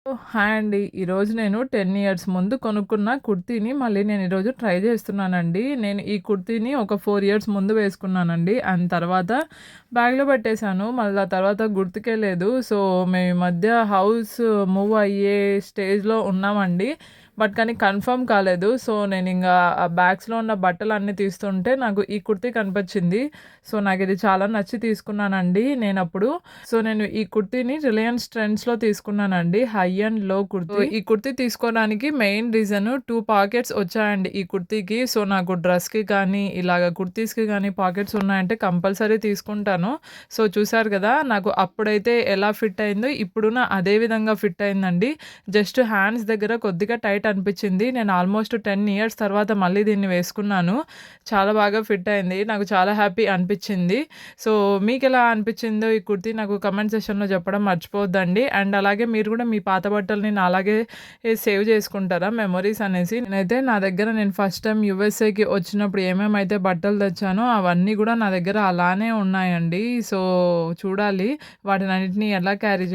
Hi అండి. ఈరోజు నేను 10 ఇయర్స్ ముందు కొనుక్కున్న కుర్తీని మళ్ళీ నేను ఈరోజు ట్రై చేస్తున్నానండి. నేను ఈ కుర్తీని ఒక 4 ఇయర్స్ ముందు వేసుకున్నానండి. అండ్ తర్వాత బ్యాగ్‌లో పెట్టేసాను. మళ్ళా తర్వాత గుర్తుకే లేదు. సో, మేము ఈ మధ్య హౌస్ మూవ్ అయ్యే స్టేజ్‌లో ఉన్నామండి. బట్ కానీ కన్ఫర్మ్ కాలేదు. సో, నేనింగా ఆ బ్యాగ్స్‌లో ఉన్న బట్టలన్నీ తీస్తుంటే నాకు ఈ కుర్తీ కనిపించింది. సో, నాకిది చాలా నచ్చి తీసుకున్నానండి నేనప్పుడు. సో, నేను ఈ కుర్తీని రిలయన్స్ ట్రెండ్స్‌లో తీసుకున్నానండి. హై అండ్ లో కుర్తీ. సో, ఈ కుర్తీ తీసుకోవడానికి మెయిన్ రీజన్ 2 పాకెట్స్ వచ్చాయండి ఈ కుర్తీకి. సో, నాకు డ్రెస్‌కి కానీ, ఇలాగ కుర్తీస్‌కి గానీ పాకెట్స్ ఉన్నాయంటే కంపల్సరీ తీసుకుంటాను. సో, చూసారు కదా! నాకు అప్పుడైతే ఎలా ఫిట్ అయిందో ఇప్పుడున అదే విధంగా ఫిట్ అయిందండి. జస్ట్ హ్యాండ్స్ దగ్గర కొద్దిగా టైట్ అనిపించింది. నేను ఆల్మోస్ట్ 10 ఇయర్స్ తర్వాత మళ్ళీ దీన్ని వేసుకున్నాను. చాలా బాగా ఫిట్ అయింది. నాకు చాలా హ్యాపీ అనిపించింది. సో, మీకెలా అనిపించిందో ఈ కుర్తీ నాకు కామెంట్ సెక్షన్‌లో చెప్పడం మర్చిపోవద్దండి. అండ్ అలాగే మీరు కూడా మీ పాత బట్టల్ని నాలాగే సేవ్ చేసుకుంటారా మెమోరీస్ అనేసి. నా దగ్గర నేను ఫస్ట్ టైమ్ యూఎస్ఏకి వచ్చినప్పుడు ఏమేమైతే బట్టలు తెచ్చానో అవన్నీ కూడా నా దగ్గర అలానే ఉన్నాయండి. సో, చూడాలి వాటినన్నిటిని ఎలా క్యారీ